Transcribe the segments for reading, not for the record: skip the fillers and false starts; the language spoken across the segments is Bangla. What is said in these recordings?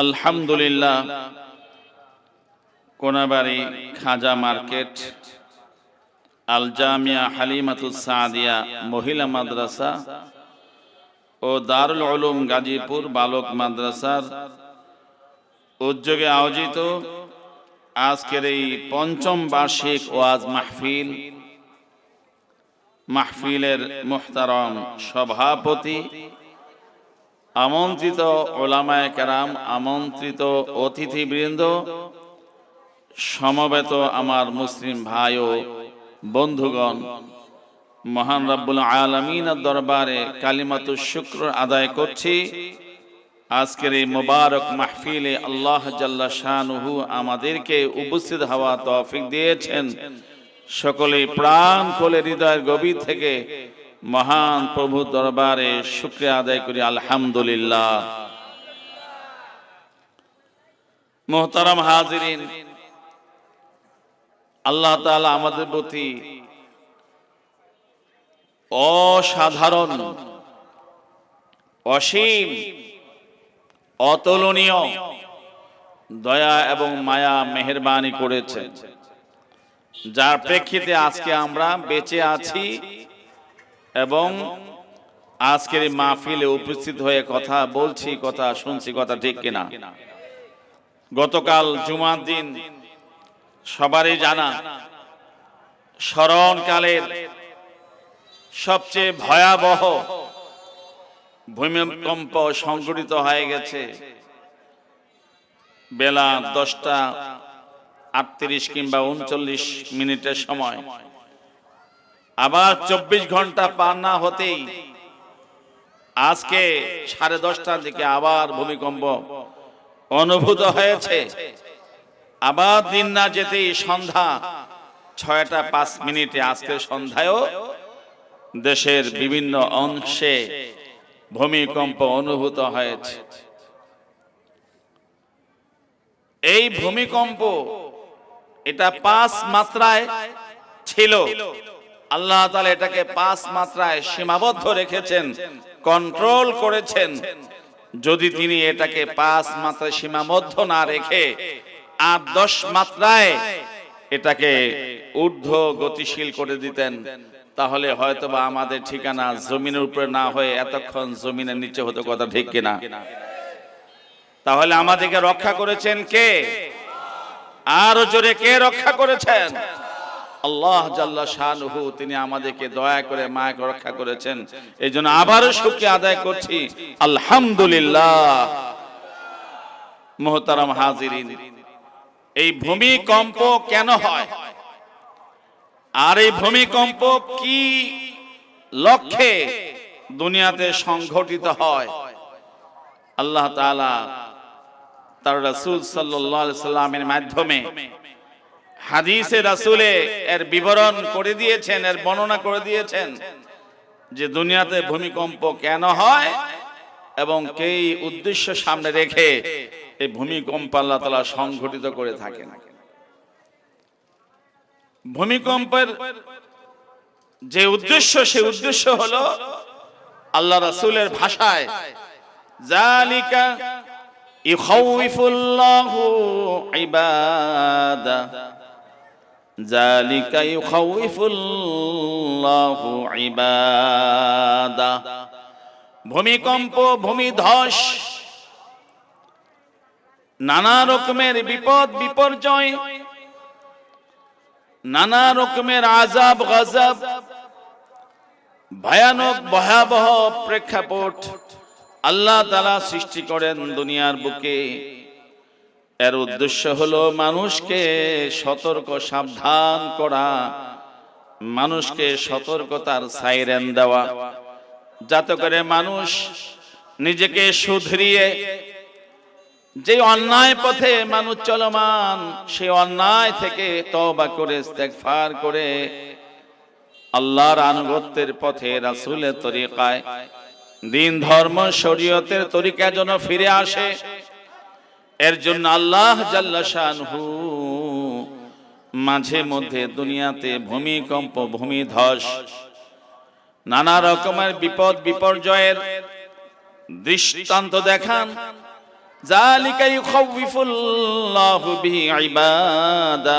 আলহামদুলিল্লাহ, কোনাবাড়ি খাজা মার্কেট আল জামিয়া হালিমাতুস সাদিয়া মহিলা মাদ্রাসা ও দারুল উলুম গাজীপুর বালক মাদ্রাসার উদ্যোগে আয়োজিত আজকের এই পঞ্চম বার্ষিক ওয়াজ মাহফিলের মুহতারম সভাপতি, আমন্ত্রিত ওলামায়ে কেরাম, আমন্ত্রিত অতিথিবৃন্দ, সমবেত আমার মুসলিম ভাই ও বন্ধুগণ, মহান রব্বুল আলামিনের দরবারে কালিমাতুশ শুকর আদায় করছি। আজকের এই মুবারক মাহফিলে আল্লাহ জাল্লা শানুহু আমাদেরকে উপস্থিত হওয়া তৌফিক দিয়েছেন। সকলে প্রাণ খুলে হৃদয়ের গভীর থেকে মহান প্রভু দরবারে শুকরিয়া আদায় করি, আলহামদুলিল্লাহ। মুহতারাম হাজিরিন, আল্লাহ তাআলা আমাদের প্রতি অসাধারণ, অসীম, অতুলনীয় দয়া এবং মায়া মেহেরবানি করেছেন, যার প্রেক্ষিতে আজকে আমরা বেঁচে আছি এবং আজকের এই মাহফিলে উপস্থিত হয়ে কথা বলছি, কথা শুনছি, কথা ঠিক কিনা? গতকাল জুমার দিন সবারই জানা, স্মরণকালের সবচেয়ে ভয়াবহ ভূমিকম্প সংঘটিত হয়ে গেছে বেলা 10:38 কিংবা 39 সময়। আবার 24 ঘন্টা পার না হতেই আজকে 10:30টার দিকে আবার ভূমিকম্প অনুভূত হয়েছে। আবার দিন না যেতেই সন্ধ্যা 6:05 আজকে সন্ধ্যায়ও দেশের বিভিন্ন অংশে ভূমিকম্প অনুভূত হয়েছে। এই ভূমিকম্প এটা 5 মাত্রায় ছিল। আল্লাহ তাআলা এটাকে 5 মাত্রায় সীমাবদ্ধ রেখেছেন, কন্ট্রোল করেছেন। যদি তিনি এটাকে 5 মাত্রায় সীমাবদ্ধ না রেখে 8-10 মাত্রায় এটাকে ঊর্ধ্ব গতিশীল করে দিতেন, তাহলে হয়তোবা আমাদের ঠিকানা জমিনের উপরে না হয়ে এতক্ষণ জমিনের নিচে হতো, কথা ঠিক কিনা? তাহলে আমাদেরকে রক্ষা করেছেন কে? আরো জোরে, কে রক্ষা করেছেন? আল্লাহ জাল্লা শানুহু। তিনি আমাদেরকে দয়া করে মায়া করে রক্ষা করেছেন। এই জন্য আবারও শুকরিয়া আদায় করছি, আলহামদুলিল্লাহ। মুহতারাম হাজিরিন, এই ভূমিকম্প কেন হয় আর এই ভূমিকম্প কি লক্ষ্যে দুনিয়াতে সংঘটিত হয়? আল্লাহ তাআলা তার রাসূল সাল্লাল্লাহু আলাইহি সাল্লামের মাধ্যমে হাদিসে রাসূলে এর বিবরণ করে দিয়েছেন, এর বর্ণনা করে দিয়েছেন যে দুনিয়াতে ভূমিকম্প কেন হয় এবং কী উদ্দেশ্য সামনে রেখে এই ভূমিকম্প আল্লাহ তাআলা সংঘটিত করে থাকেন। ভূমিকম্পের যে উদ্দেশ্য, সেই উদ্দেশ্য হলো আল্লাহ রাসূলের ভাষায় যালিকা ইখাউফুল্লাহু ইবাদা, যালিকা ইখাউফুল্লাহু ইবাদা। ভূমিকম্প, ভূমিধস, নানা রকমের বিপদ বিপর্যয়, নানা রকমের আযাব গজব, ভয়ানক ভয়াবহ প্রেক্ষাপট আল্লাহ তাআলা সৃষ্টি করেন দুনিয়ার বুকে। এর উদ্দেশ্য হলো মানুষকে সতর্ক, সাবধান করা, মানুষকে সতর্কতার সাইরেন দেওয়া, যাতে করে মানুষ নিজেকে শুধরিয়ে যে অন্যায় পথে মানুষ চলমান, সেই অন্যায় থেকে তওবা করে ইস্তেগফার করে আল্লাহর আনুগত্যের পথে, রাসূলের তরিকায়, দিন ধর্ম শরীয়তের তরিকায় যেন ফিরে আসে। এর জন্য আল্লাহ জাল্লা শানুহু মাঝে মধ্যে দুনিয়াতে ভূমিকম্প, ভূমিধস, নানা রকমের বিপদ বিপর্যয়ের দৃষ্টান্ত দেখান। যালিকা ইউখাউফুল্লাহু বিহি ইবাদা,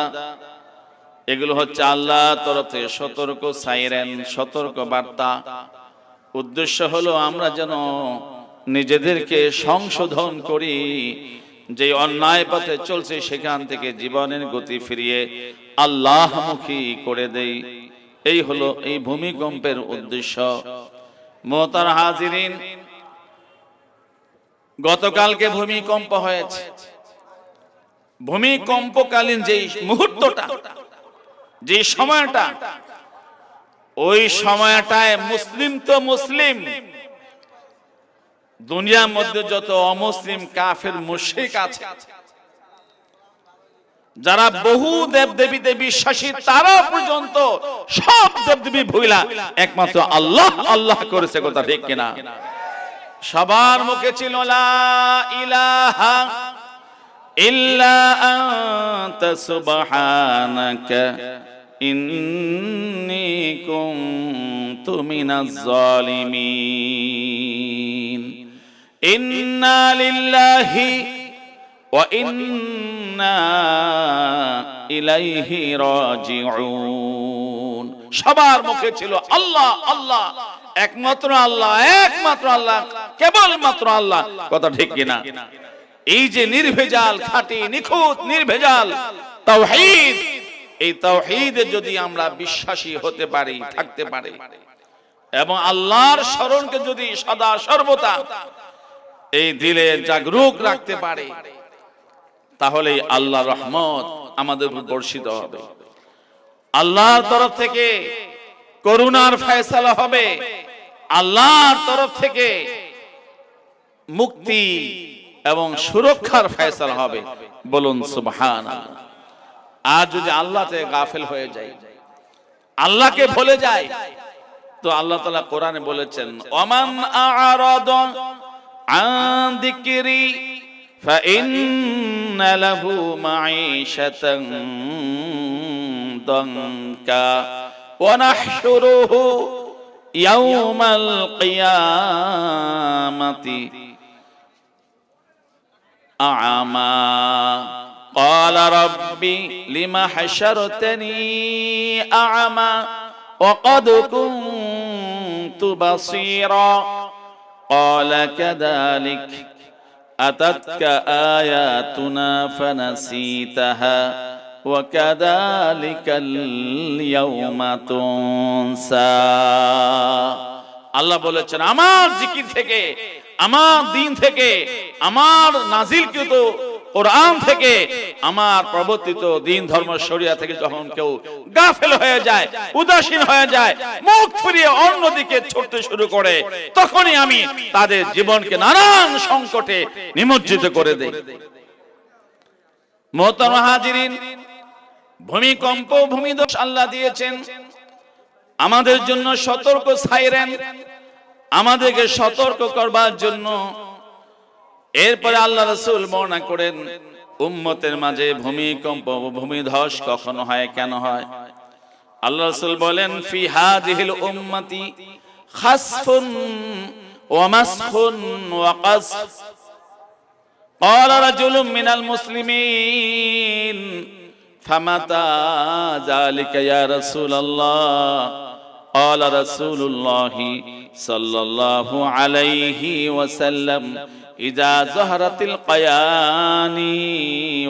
এগুলো হচ্ছে আল্লাহর তরফ থেকে সতর্ক সাইরেন, সতর্ক বার্তা। উদ্দেশ্য হলো আমরা যেন নিজেদেরকে সংশোধন করি, যে অন্যায় পথে চলছে সেখান থেকে জীবনের গতি ফিরিয়ে আল্লাহমুখী করে দেই। এই হলো এই ভূমিকম্পের উদ্দেশ্য। মুহতারাম হাজিরিন, গতকালকে ভূমিকম্প হয়েছে। ভূমিকম্পকালীন যে মুহূর্তটা, যে সময়টা, ওই সময়টায় মুসলিম তো মুসলিম, দুনিয়ার মধ্যে যত অমুসলিম কাফের মুশরিক আছে, যারা বহু দেবদেবীতে বিশ্বাসী, তারা পর্যন্ত সব দেবদেবী ভুলা একমাত্র আল্লাহ আল্লাহ করেছে। কথা ঠিক কিনা? সবার মুখে ছিল লা ইলাহা ইল্লা আনতা সুবহানাকা ইন্নী কুনতু মিনাজ জালিমিন। ইন্না লিল্লাহি ওয়া ইন্না ইলাইহি রাজিউন। সবার মুখে ছিল আল্লাহ আল্লাহ, একমাত্র আল্লাহ, একমাত্র আল্লাহ, কেবলমাত্র আল্লাহ। কথা ঠিক কিনা? এই যে নির্ভেজাল, খাঁটি, নিখুঁত, নির্ভেজাল তাওহীদ, এই তাওহীদে যদি আমরা বিশ্বাসী হতে পারি, থাকতে পারি, এবং আল্লাহর স্মরণকে যদি সদা সর্বদা এই দিলে জাগরুক রাখতে পারি, তাহলে আল্লাহর রহমত আমাদের উপর বর্ষিত হবে। আল্লাহর তরফ থেকে করুণার ফয়সালা হবে, আল্লাহর তরফ থেকে মুক্তি এবং সুরক্ষার ফয়সালা হবে। বলুন সুবহানাল্লাহ। আর যদি আল্লাহ থেকে গাফেল হয়ে যায়, আল্লাহকে ভুলে যায়, তো আল্লাহ তাআলা কোরআনে বলেছেন, ওমান আ'রাদা আন যিকরি ফাইন্না লাহু মাঈশাতান দানকা ওয়া নাহশুরুহু ইয়াওমাল কিয়ামাতি আ'মা قال ربي لما حشرتني أعمى وقد كنت بصيرا قال كذلك أتتك آياتنا فنسيتها وكذلك اليوم تنسى। আল্লাহ বলেছেন, আমার জিকির থেকে, আমার দিন থেকে, আমার নাজিলকৃত কোরআন থেকে, আমার প্রবর্তিত দিন ধর্ম শরিয়া থেকে যখন কেউ গাফেল হয়ে যায়, উদাসীন হয়ে যায়, মুখ ফিরিয়ে অন্যদিকে ছুটতে শুরু করে, তখনই আমি তাদের জীবনকে নানান সংকটে নিমজ্জিত করে দেই। মুহতারাম হাজিরিন, ভূমিকম্প, ভূমিধস আল্লাহ দিয়েছেন আমাদের জন্য সতর্ক সাইরেন, আমাদেরকে সতর্ক করবার জন্য। এরপরে আল্লাহ রাসূল বর্ণনা করেন উম্মতের মাঝে ভূমিকম্প, ভূমিধস কখন হয়, কেন হয়। আল্লাহ রাসূল বলেন, ফি হাযিহিল উম্মতি খাসফুন ওয়া মাসখুন ওয়া কাসফ। ক্বালা রাজুলুম মিনাল মুসলিমিন ফামাতা যালিকা ইয়া রাসূলুল্লাহ। ক্বালা রাসূলুল্লাহি সাল্লাল্লাহু আলাইহি ওয়াসাল্লাম ইযা যাহারাতিল কায়ানি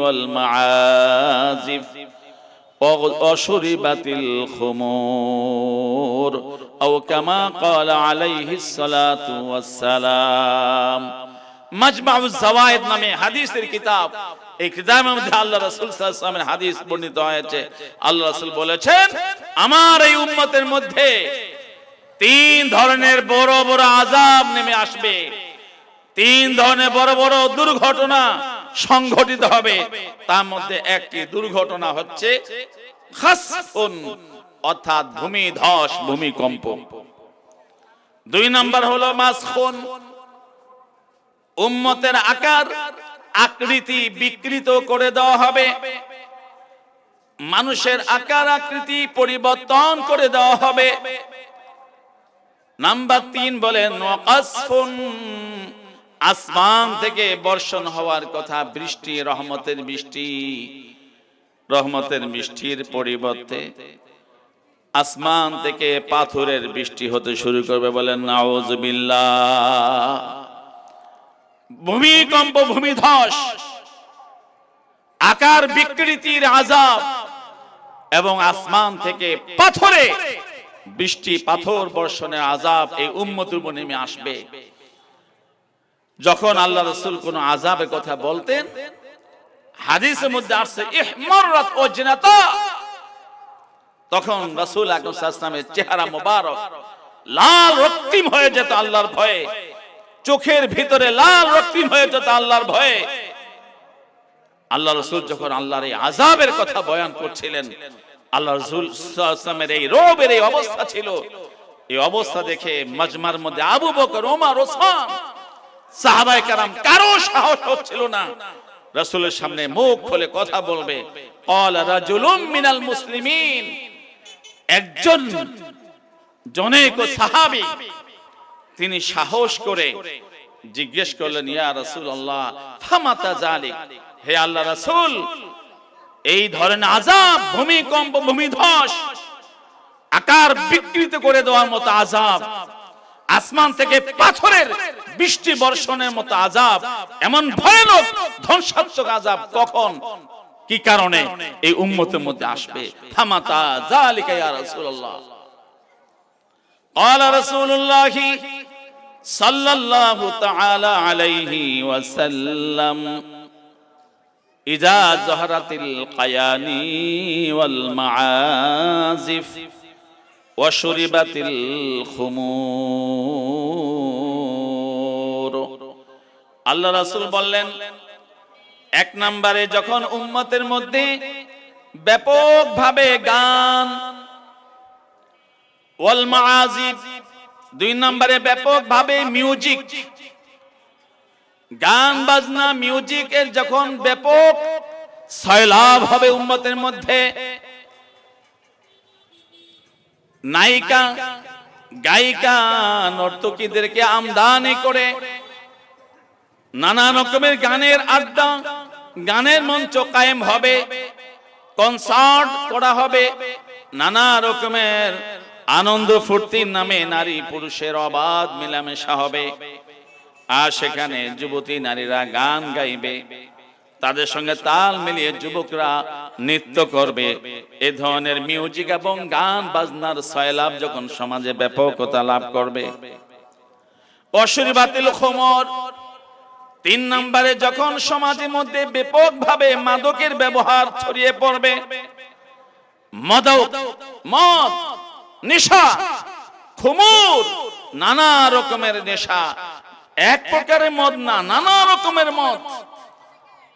ওয়াল মাআজিফ ওয়া শুরিবাতিল খুমুর আও কামা ক্বালা আলাইহিস সালাতু ওয়াস সালাম। মাজমাউজ যাওয়ায়েদ নামে হাদিসের কিতাব, এই কিতাবের মধ্যে আল্লাহ রাসূল সাল্লাল্লাহু আলাইহি ওয়াসাল্লামের হাদিস বর্ণিত হয়েছে। আল্লাহ রাসূল বলেছেন, আমার এই উম্মতের মধ্যে তিন ধরনের বড় বড় আযাব নেমে আসবে, তিন ধরনের বড় বড় দুর্ঘটনা সংঘটিত হবে। তার মধ্যে একটি দুর্ঘটনা হচ্ছে খাসফুন, অর্থাৎ ভূমিধস, ভূমিকম্প। দুই নাম্বার হলো মাসখুন, উম্মতের আকার আকৃতি বিকৃত করে দেওয়া হবে, মানুষের আকার আকৃতি পরিবর্তন করে দেওয়া হবে। নাম্বার তিন বলেন ওয়াকাসফুন, আসমান থেকে বর্ষণ হওয়ার কথা, বৃষ্টি, রহমতের বৃষ্টি, রহমতের বৃষ্টির পরিবর্তে আসমান থেকে পাথরের বৃষ্টি হতে শুরু করবে। বলেন নাউজুবিল্লাহ। ভূমিকম্প, ভূমিধস, আকার বিকৃতির আযাব এবং আসমান থেকে পাথরে বৃষ্টি, পাথর বর্ষণের আযাব এই উম্মতের উপর নেমে আসবে। যখন আল্লাহ রাসূল কোন আযাবের কথা বলতেন, হাদিসের মধ্যে আসছে ইহমাররাত ওয়াজনাতা, তখন রাসূল আকরাম সাল্লাল্লাহু আলাইহি ওয়াসাল্লামের চেহারা মোবারক লাল রক্তিম হয়ে যেত আল্লাহর ভয়ে, চোখের ভিতরে লাল রক্তিম হয়ে যেত আল্লাহর ভয়ে। আল্লাহ রাসূল যখন আল্লাহর এই আযাবের কথা বয়ান করছিলেন, আল্লাহ রাসূল সাল্লাল্লাহু আলাইহি ওয়াসাল্লামের এই রবের এই অবস্থা ছিল, এই অবস্থা দেখে মাজমার মধ্যে আবু বকর, ওমর, ওসমান, সাহাবায়ে কেরাম কারো সাহস হচ্ছিল না রাসূলের সামনে মুখ খুলে কথা বলবে। ক্বালা রাজুলুম মিনাল মুসলিমিন, একজন জনৈক সাহাবী তিনি সাহস করে জিজ্ঞেস করলেন, ইয়া রাসূলুল্লাহ ফামাতা যালিক, হে আল্লাহ রাসূল, এই ধরনের আযাব, ভূমিকম্প, ভূমিধস, আকার বিকৃত করে দেওয়ার মতো আযাব, আসমান থেকে পাথরের বৃষ্টি বর্ষণের মতো আযাব, এমন ভয়ানক ধ্বংসাত্মক আযাব কখন, কি কারণে এই উম্মতের মধ্যে আসবে? ফামাতা যালিকা ইয়া রাসূলুল্লাহ। ক্বালা রাসূলুল্লাহ সাল্লাল্লাহু তাআলা আলাইহি ওয়াসাল্লাম, ইযা যাহারাতিল কায়ানি ওয়াল মাআজিফ ওয়া শুরিবাতিল খুমুর। আল্লাহ রাসূল বললেন, এক নম্বরে যখন উম্মতের মধ্যে ব্যাপকভাবে গান, ওয়াল মাআজিফ, দুই নম্বরে ব্যাপকভাবে মিউজিক, গান বাজনা, মিউজিক এর যখন ব্যাপক সয়লাভ হবে উম্মতের মধ্যে, নায়িকা, গায়িকা, নর্তকীদেরকে আমদানি করে নানা রকমের গানের আড্ডা, গানের মঞ্চ কায়েম হবে, কনসার্ট করা হবে, নানা রকমের আনন্দ ফুর্তির নামে নারী পুরুষের অবাধ মেলামেশা হবে। আর সেখানে যুবতী নারীরা গান গাইবে, তাদের সঙ্গে তাল মিলিয়ে যুবকরা নৃত্য করবে। এ ধরনের মিউজিক এবং গান বাজনার সয়লাভ যখন সমাজে ব্যাপকতা লাভ করবে। অশুরিবাতিল খুমর, তিন নম্বরে যখন সমাজের মধ্যে ব্যাপকভাবে মাদকের ব্যবহার ছড়িয়ে পড়বে, মদ, নেশা, খুমুর, নানা রকমের নেশা, এক প্রকারের মদ না, নানা রকমের মদ,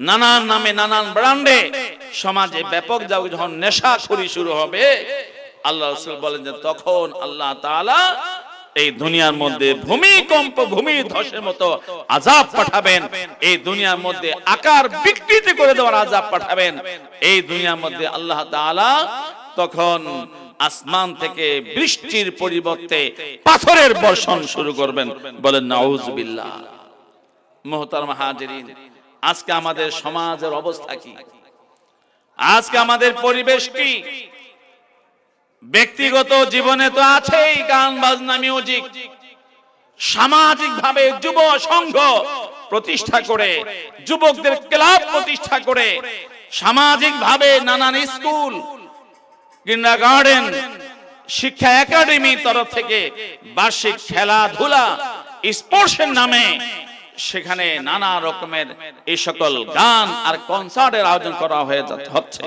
নানান নামে নানান ব্র্যান্ডে সমাজে ব্যাপক যখন নেশাখুরি শুরু হবে, আল্লাহ রাসূল বলেন যে তখন আল্লাহ তাআলা এই দুনিয়ার মধ্যে ভূমিকম্প, ভূমিধসের মতো আযাব পাঠাবেন, এই দুনিয়ার মধ্যে আকার বিকৃতি করে দেওয়ার আযাব পাঠাবেন। এই দুনিয়ার মধ্যে আল্লাহ তাআলা তখন আসমান থেকে বৃষ্টির পরিবর্তে পাথরের বর্ষণ শুরু করবেন। বলেন নাউজুবিল্লাহ। মুহতারাম হাজিরিন, আজকে আমাদের সমাজের অবস্থা কি? আজকে আমাদের পরিবেশ কি? ব্যক্তিগত জীবনে তো আছেই গান বাজনা, মিউজিক, সামাজিক ভাবে যুব সংঘ প্রতিষ্ঠা করে, যুবকদের ক্লাব প্রতিষ্ঠা করে, সামাজিক ভাবে নানান স্কুল, কিন্ডারগার্টেন, শিক্ষা একাডেমির তরফ থেকে বার্ষিক খেলাধুলা, স্পোর্টসের নামে সেখানে নানা রকমের এই সকল গান আর কনসার্টের আয়োজন করা হচ্ছে,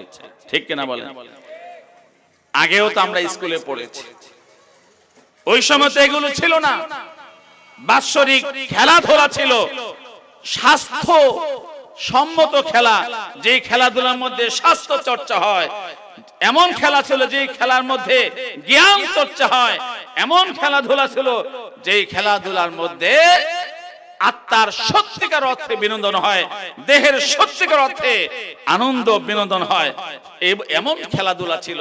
ঠিক কিনা বলেন? আগেও তো আমরা স্কুলে পড়েছি, ওই সময় তো এগুলো ছিল না। বাৎসরিক খেলাধুলা ছিল, স্বাস্থ্য সম্মত খেলা, যে খেলাধুলার মধ্যে স্বাস্থ্য চর্চা হয়, এমন খেলা ছিল যে খেলার মধ্যে জ্ঞান চর্চা হয়, এমন খেলাধুলা ছিল যে খেলাধুলার মধ্যে আত্মার সত্যিকার অর্থে বিনোদন হয়, দেহের সত্যিকার অর্থে আনন্দ বিনোদন হয়, এমন খেলাধুলা ছিল।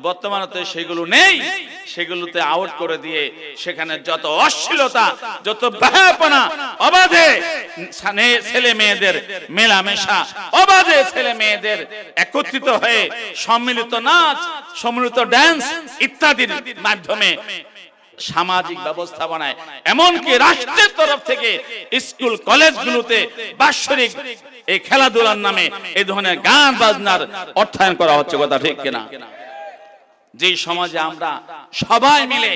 বর্তমানে তো সেগুলো নেই, সেগুলোতে আউট করে দিয়ে সেখানে যত অশ্লীলতা, যত বেহায়াপনা, অবাধে ছেলে মেয়েদের মেলামেশা, অবাধে ছেলে মেয়েদের একত্রিত হয়ে সম্মিলিত নাচ, সম্মিলিত ড্যান্স ইত্যাদির মাধ্যমে সামাজিক ব্যবস্থাপনায়, এমনকি রাষ্ট্রের তরফ থেকে স্কুল কলেজগুলোতে বাৎসরিক এই খেলাধুলার নামে এই ধরনের গান বাজনার অর্থায়ন করা হচ্ছে। কথা ঠিক কিনা? যে সমাজে আমরা সবাই মিলে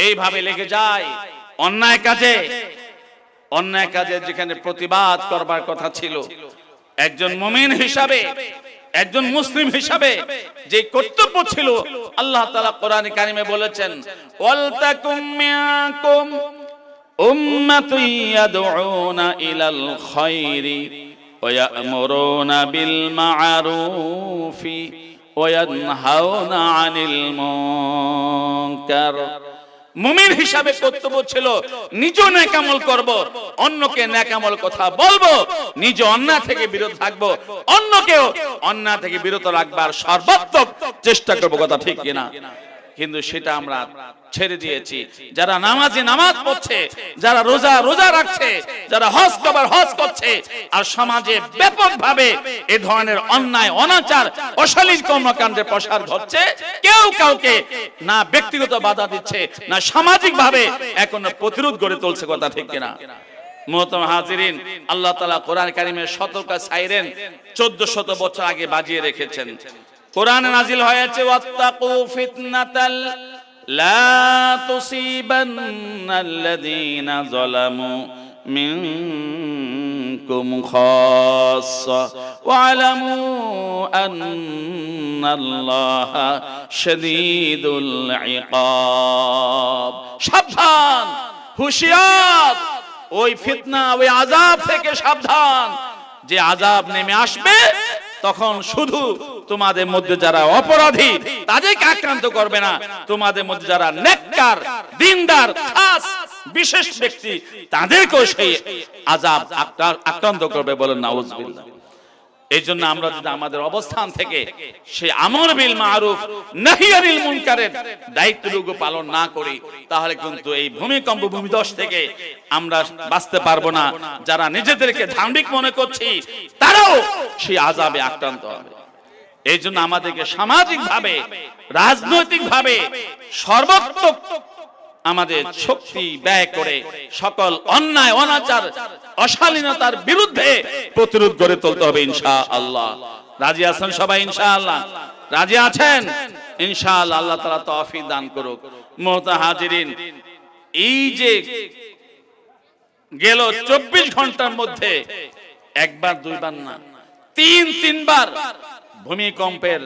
এইভাবে লেগে যাই অন্যায় কাজে, যেখানে প্রতিবাদ করবার কথা ছিল, একজন মুমিন হিসাবে, একজন মুসলিম হিসাবে যে কর্তব্য ছিল, আল্লাহ তাআলা কোরআনে কারিমে বলেছেন, ওয়ালতাকুম মিনকুম উম্মাতুন ইয়াদউনা ইলাল খায়রি ওয়া ইয়ামুরুনা বিল মা'রুফি ওয়া ইয়ানহাউনা আনিল মুনকার। মুমিন হিসাবে কর্তব্য ছিল নিজে নেকামল করব, অন্যকে নেকামল কথা বলবো, নিজে অন্যায় থেকে বিরত থাকবো, অন্যকেও অন্যায় থেকে বিরত রাখবার সর্বাত্মক চেষ্টা করবো। কথা ঠিক কিনা? কিন্তু সেটা আমরা ছেড়ে দিয়েছি। যারা নামাজি নামাজ পড়ছে, যারা রোজা রাখছে, যারা হজ করছে, আর সমাজে ব্যাপকভাবে এ ধরনের অন্যায় অনাচার অশ্লীল কর্মকাণ্ডের প্রসার ঘটছে, কেউ কাউকে না ব্যক্তিগত বাধা দিচ্ছে, না সামাজিক ভাবে এখন প্রতিরোধ গড়ে তুলছে। কথা ঠিক কিনা? মুহতারাম হাজিরিন, আল্লাহ তাআলা কোরআন কারীমের সতর্ক সাইরেন 1400 বছর আগে বাজিয়ে রেখেছেন। কোরআনে নাজিল হয়েছে, ওয়াত্তাকু ফিতনাতাল লা তুসিবান্নাল্লাযীনা যালামু মিনকুম খাসসা ওয়া'লামু আন্নাল্লাহা শাদীদুল ইকাব। সাবধান, হুঁশিয়ার, ওই ফিতনা, ওই আযাব থেকে সাবধান, যে আযাব নেমে আসবে তখন শুধু তোমাদের মধ্যে যারা অপরাধী তাদেরকে আক্রান্ত করবে না, তোমাদের মধ্যে যারা নেককার, দিনদার, খাস বিশেষ ব্যক্তি তাদেরকেও সেই আযাব আক্রান্ত করবে। বলেন নাউজুবিল্লাহ। এই জন্য আমরা যদি আমাদের অবস্থান থেকে সেই আমর বিল মারুফ নাহি আনিল মুনকারের দায়িত্বটুকু পালন না করি, তাহলে কিন্তু এই ভূমিকম্প ভূমিধস থেকে আমরা বাঁচতে পারবো না। যারা নিজেদেরকে ধার্মিক মনে করছি তারাও সেই আযাবে আক্রান্ত হবে। এই জন্য আমাদেরকে সামাজিক ভাবে, রাজনৈতিক ভাবে সর্বাত্মক আমাদের শক্তি ব্যয় করে সকল অন্যায় অনাচার অশালীনতার বিরুদ্ধে প্রতিরোধ গড়ে তুলতে হবে ইনশাআল্লাহ। রাজি আছেন সবাই? ইনশাআল্লাহ রাজি আছেন? ইনশাআল্লাহ আল্লাহ তাআলা তৌফিক দান করুক। মুহতারাম হাজিরিন, এই যে গেল 24 ঘন্টার মধ্যে একবার দুইবার না, তিনবার ভূমিকম্পের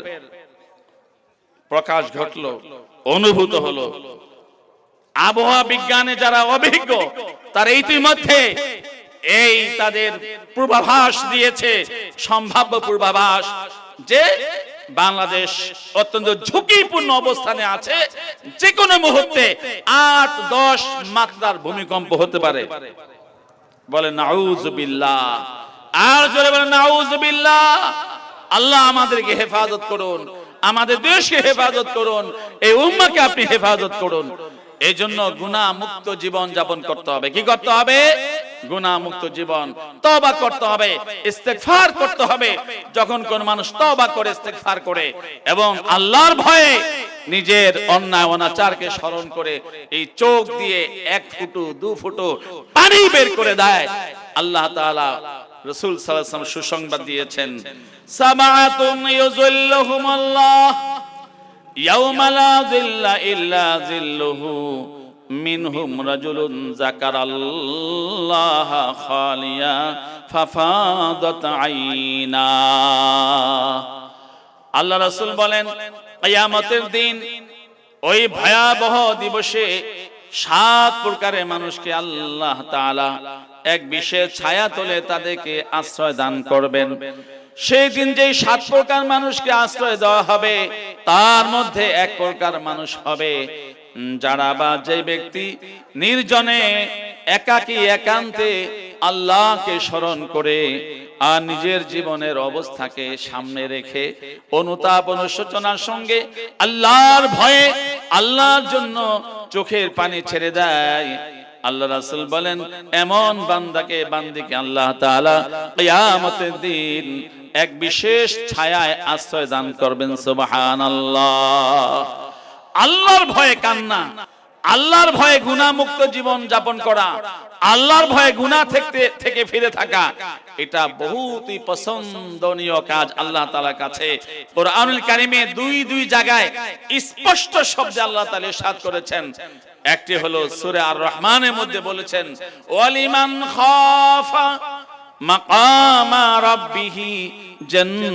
প্রকাশ ঘটলো, অনুভূত হলো। আবহাওয়া বিজ্ঞানে যারা অভিজ্ঞ তারা ইতিমধ্যে এই তাদের পূর্বাভাস দিয়েছে, সম্ভাব্য পূর্বাভাস, যে বাংলাদেশ অত্যন্ত ঝুঁকিপূর্ণ অবস্থানে আছে, যে কোনো মুহূর্তে 8-10 মাত্রার ভূমিকম্প হতে পারে। বলেন নাউজুবিল্লাহ। আর জোরে বলেন নাউজুবিল্লাহ। আল্লাহ আমাদেরকে হেফাজত করুন, আমাদের দেশকে হেফাজত করুন, এই উম্মাহকে আপনি হেফাজত করুন। এই জন্য গুনাহ মুক্ত জীবন যাপন করতে হবে। কি করতে হবে? গুনাহ মুক্ত জীবন, তওবা করতে হবে, ইস্তেগফার করতে হবে। যখন কোন মানুষ তওবা করে, ইস্তেগফার করে এবং আল্লাহর ভয়ে নিজের অন্যায় অনাচারকে স্মরণ করে এই চোখ দিয়ে 1 ফুটো 2 ফুটো পানি বের করে দেয়, আল্লাহ তাআলা রাসূল সাল্লাল্লাহু আলাইহি ওয়াসাল্লাম সুসংবাদ দিয়েছেন, সামাআতুন ইউযিল্লুহুমুল্লাহ ইয়াওমা লা যিল্লা ইল্লা যিল্লুহু মিনহুম রাজুলুন যাকারাল্লাহা খালিয়া ফাফাদাত আইনা। আল্লাহ রাসূল বলেন, কিয়ামতের দিন ওই ভয়াবহ দিবসে 7 প্রকারের মানুষকে আল্লাহ তাআলা এক বিশেষ ছায়া তলে তাদেরকে আশ্রয় দান করবেন। সেই দিন যে 7 প্রকার মানুষকে আশ্রয় দেওয়া হবে, তার মধ্যে 1 প্রকার মানুষ হবে যারা বা যে ব্যক্তি নির্জনে একাকী একান্তে আল্লাহকে স্মরণ করে আর নিজের জীবনের অবস্থাকে সামনে রেখে অনুতাপ অনুশোচনার সঙ্গে আল্লাহর ভয়ে আল্লাহর জন্য চোখের পানি ছেড়ে দেয়, আল্লাহ রাসূল বলেন এমন বান্দিকে আল্লাহ তাআলা কিয়ামতের দিন এক বিশেষ ছায়ায় আশ্রয় দান করবেন। সুবহানাল্লাহ। আল্লাহর ভয়ে কান্না, আল্লাহর ভয়ে গুনাহমুক্ত জীবন যাপন করা, আল্লাহর ভয়ে গুনাহ থেকে ফিরে থাকা, এটা বহুতই পছন্দনীয় কাজ আল্লাহ তাআলার কাছে। কোরআনুল কারীমে দুই জায়গায় স্পষ্ট শব্দে আল্লাহ তাআলা ইরশাদ করেছেন। একটি হলো সূরা আর রহমানের মধ্যে বলেছেন ওয়ালিমান খাফা মাকামা রাব্বিহি জান্নাতান।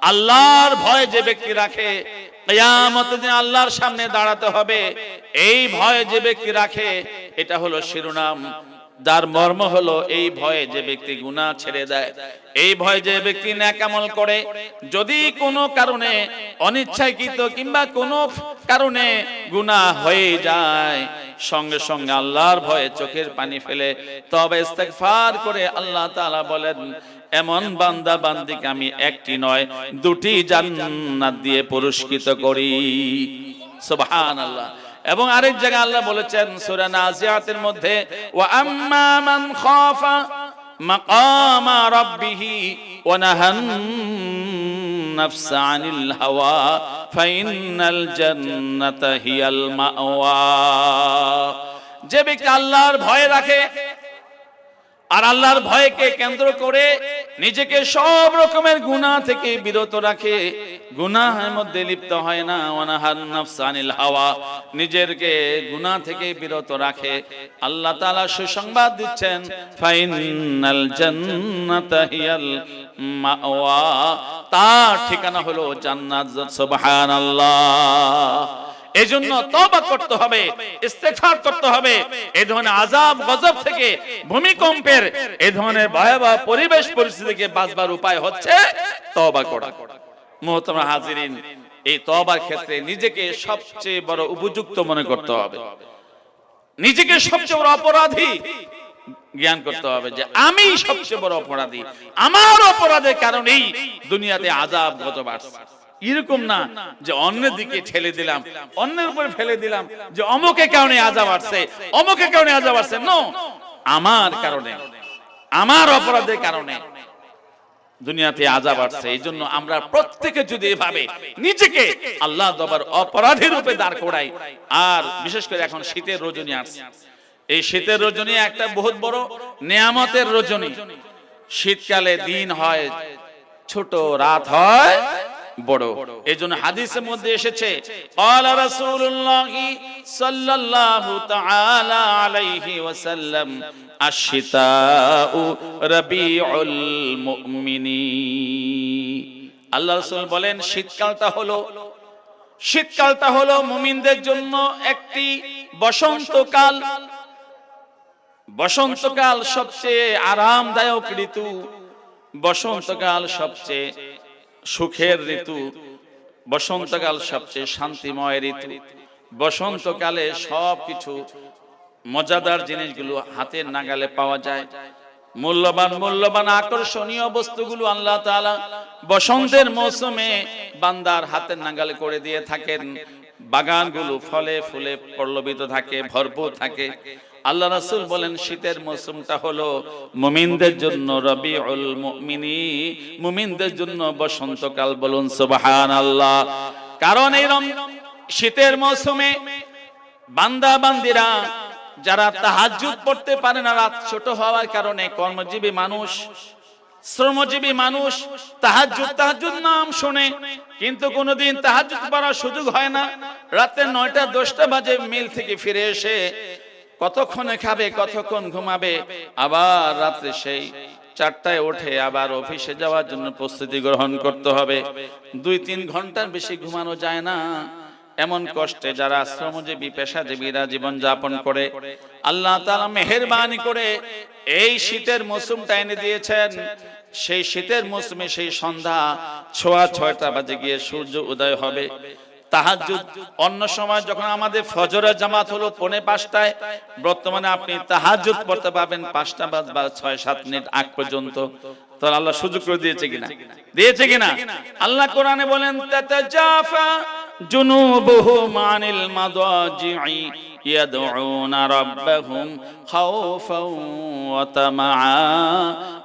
আল্লাহর ভয় যে ব্যক্তি রাখে, কিয়ামতের দিন আল্লাহর সামনে দাঁড়াতে হবে, এই ভয় যে ব্যক্তি রাখে, এটা হলো শিরোনাম, যার মর্ম হলো এই ভয়ে যে ব্যক্তি গুনাহ ছেড়ে দেয়, এই ভয়ে যে ব্যক্তি নেক আমল করে, যদি কোনো কারণে অনিচ্ছাকৃত কিংবা কোনো কারণে গুনাহ হয়ে যায়, সঙ্গে সঙ্গে আল্লাহর ভয়ে চোখের পানি ফেলে তবে ইস্তেগফার করে আল্লাহ তাআলা বলেন এমন বান্দা বান্দিকে আমি একটি নয় দুটি জান্নাত দিয়ে পুরস্কৃত করি। সুবহানাল্লাহ। এবং আরেক জায়গায় আল্লাহ বলেছেন সূরা নাজিয়াতের মধ্যে ওয়া আম্মা মান খাফা মাকামা রাব্বিহি ওয়া নাহান নাফসা আনিল হাওয়া ফাইনাল জান্নাতা হিয়াল মাওয়া। যে ব্যক্তি আল্লাহর ভয় রাখে আর আল্লাহর ভয়কে কেন্দ্র করে নিজেকে সব রকমের গুনাহ থেকে বিরত রাখে, গুনাহের মধ্যে লিপ্ত হয় না, ওয়ানাহান নাফস আনিল হাওয়া, নিজেকে গুনাহ থেকে বিরত রাখে, আল্লাহ তাআলা সুসংবাদ দিচ্ছেন ফাইনাল জান্নাতা হিয়াল মাওয়া, তার ঠিকানা হলো জান্নাত। সুবহানাল্লাহ। এজন্য তওবা করতে হবে, ইস্তেগফার করতে হবে। এই ধরনের আযাব গজব থেকে, ভূমিকম্পের এই ধরনের ভয়াবহ পরিবেশ পরিস্থিতি থেকে বাঁচবার উপায় হচ্ছে তওবা করা। মুহতারাম হাজিরিন, এই তওবার ক্ষেত্রে নিজেকে সবচেয়ে বড় উপযুক্ত মনে করতে হবে, নিজেকে সবচেয়ে বড় অপরাধী জ্ঞান করতে হবে যে আমি সবচেয়ে বড় অপরাধী, আমার অপরাধের কারণেই দুনিয়াতে আযাব গজব আসছে। এরকম না যে অন্যের দিকে ঠেলে দিলাম, অন্যের উপরে ফেলে দিলাম যে অমুকের কারণে আযাব আসছে, অমুকের কারণে আযাব আসছে। নো, আমার কারণে, আমার অপরাধের কারণে দুনিয়াতে আযাব আসছে। এই জন্য আমরা প্রত্যেকে যদি এভাবে নিজেকে আল্লাহ দরবার অপরাধী রূপে দাঁড় করাই, আর বিশেষ করে এখন শীতের রজনী আসছে, এই শীতের রজনী একটা বহুত বড় নিয়ামতের রজনী। শীতকালে দিন হয় ছোট, রাত হয় বড়। এজন্য হাদিসের মধ্যে এসেছে ক্বালা রাসূলুল্লাহি সাল্লাল্লাহু তাআলা আলাইহি ওয়াসাল্লাম আশ-শিতাউ রাবিউল মুমিনিন। আল্লাহ রাসূল বলেন শীতকালটা হলো মুমিনদের জন্য একটি বসন্তকাল। বসন্তকাল সবচেয়ে আরামদায়ক ঋতু, বসন্তকাল সবচেয়ে সুখের ঋতু, বসন্তকাল সবচেয়ে শান্তিময় ঋতু। বসন্তকালে সবকিছু মজাদার জিনিসগুলো হাতের নাগালে পাওয়া যায়, মূল্যবান আকর্ষণীয় বস্তুগুলো আল্লাহ তাআলা বসন্তের মৌসুমে বান্দার হাতের নাগালে করে দিয়ে থাকেন। বাগানগুলো ফলে ফুলে পল্লবিত থাকে, ভরপুর থাকে। আল্লাহ রাসূল বলেন শীতের মৌসুমটা হলো মুমিনদের জন্য রবিউল মুমিনিন, মুমিনদের জন্য বসন্তকাল। বলুন সুবহানাল্লাহ। কারণ এই শীতের মৌসুমে বান্দা বান্দিরা যারা তাহাজ্জুদ পড়তে পারে না, রাত ছোট হওয়ার কারণে, কর্মজীবী মানুষ, শ্রমজীবী মানুষ তাহাজ্জুদ নাম শুনে কিন্তু কোনোদিন তাহাজ্জুদ পড়ার সুযোগ হয় না। রাতে 9টা 10টা বাজে মিল থেকে ফিরে এসে কতক্ষণে খাবে, কতক্ষণ ঘুমাবে, আবার রাতে সেই 4টায় উঠে আবার অফিসে যাওয়ার জন্য প্রস্তুতি গ্রহণ করতে হবে। 2-3 ঘন্টার বেশি ঘুমানো যায় না। এমন কষ্টে যারা শ্রমজীবী পেশাজীবীরা জীবন যাপন করে, আল্লাহ তাআলা মেহেরবানি করে এই শীতের মৌসুমটা এনে দিয়েছেন। সেই শীতের মৌসুমে সেই সন্ধ্যা 6টা বাজে গিয়ে সূর্য উদয় হবে। তাহাজ্জুদ অন্য সময় যখন আমাদের ফজরের জামাত হলো 4:45টায়, বর্তমানে আপনি তাহাজ্জুদ পড়তে পাবেন 5টা বা 6-7 মিনিট আগ পর্যন্ত। তাহলে আল্লাহ সুযোগ করে দিয়েছে কিনা? দিয়েছে কিনা? আল্লাহ কোরআনে বলেন তাতাজাফা জুনুবুহুম আনিল মাদাজি'i ইয়াদউনা রাব্বাহুম খাওফাও ওয়া তামাআ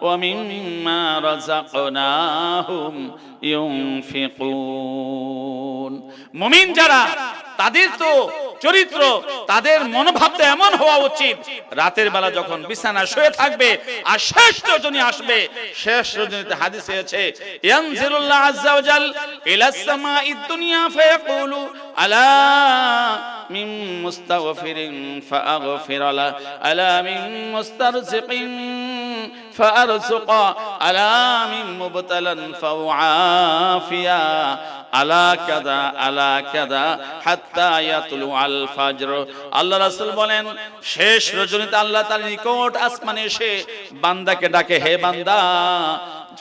ওয়া মিম্মা রাযাকনাহুম ইউনফিকুন। মুমিন যারা, তাদের তো চরিত্র, তাদের মনোভাবটা এমন হওয়া উচিত, রাতের বেলা যখন বিছানা শুয়ে থাকবে আর শেষ রজনী আসবে, শেষ রজনীতে হাদিসে আছে ইয়ানজিলুল্লাহ আযজা ওয়া জাল ইলাস সামাঈদ দুনিয়া ফায়াকুলু আলা মিন মুস্তাগফিরিন ফাআগফির লা আলা মিন মুস্তারজিকিন ফাআরযুকা আলা মিন মুবতালান ফাউআফিয়া আলা কাদা হাত্তা ইয়াতুলু আল ফাজর। আল্লাহ রাসূল বলেন শেষ রজনীতে আল্লাহ তাআলা নিকট আসমানে এসে বান্দাকে ডাকে, হে বান্দা,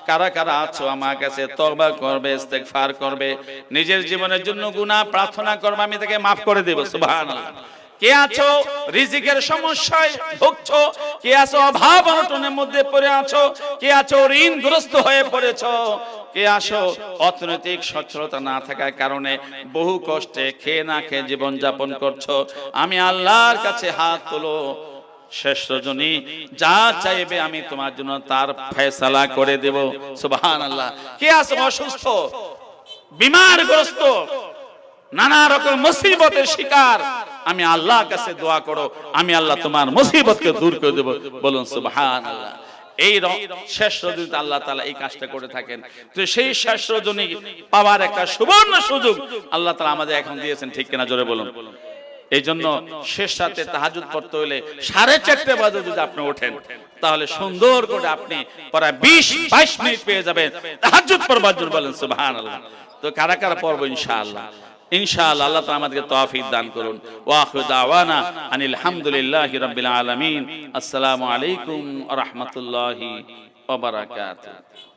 কারা কারা আছো আমার কাছে তওবা করবে, ইস্তেগফার করবে, নিজের জীবনের জন্য গুনাহ প্রার্থনা করবে, আমি তাকে maaf করে দেব। সুবহানাল্লাহ। কে আছো রিজিকের সমস্যায় ভুগছো, কে আছো অভাব অনটনের মধ্যে পড়ে আছো, কে আছো ঋণগ্রস্ত হয়ে পড়েছো, কে আছো অর্থনৈতিক সচ্ছলতা না থাকার কারণে বহু কষ্টে খেয়ে না খেয়ে জীবন যাপন করছো, আমি আল্লাহর কাছে হাত তোলো, শেষ রজনী যা চাইবে আমি তোমার জন্য তার ফয়সালা করে দেব। সুবহানাল্লাহ। কে আছো অসুস্থ, বিমারগ্রস্ত, নানা রকম মুসিবতের শিকার, আমি আল্লাহর কাছে দোয়া করো, আমি আল্লাহ তোমার মুসিবতকে দূর করে দেব। বলুন সুবহানাল্লাহ। এই শেষ রজনীতে আল্লাহ তাআলা এই কাজটা করে থাকেন। তো সেই শেষ রজনী পাওয়ার একটা সুবর্ণ সুযোগ আল্লাহ তাআলা আমাদের এখন দিয়েছেন, ঠিক কিনা? জোরে বলুন। এই জন্য শেষ রাতে তাহাজ্জুদ পড়তে হলে 4:30 বাজে যদি আপনি ওঠেন, তাহলে সুন্দর করে আপনি প্রায় 20-22 মিনিট পেয়ে যাবেন তাহাজ্জুদ পড়বার জন্য। বলেন সুবহানাল্লাহ। তো কারা কারা পড়বো ইনশাআল্লাহ? ইনশাআল্লাহ আল্লাহ তাআলা আমাদেরকে তৌফিক দান করুন। ওয়া আখিরু দাওয়ানা আনিল হামদুলিল্লাহি রাব্বিল আলামিন। আসসালামু আলাইকুম ওয়া রাহমাতুল্লাহি ওয়া বারাকাতুহু।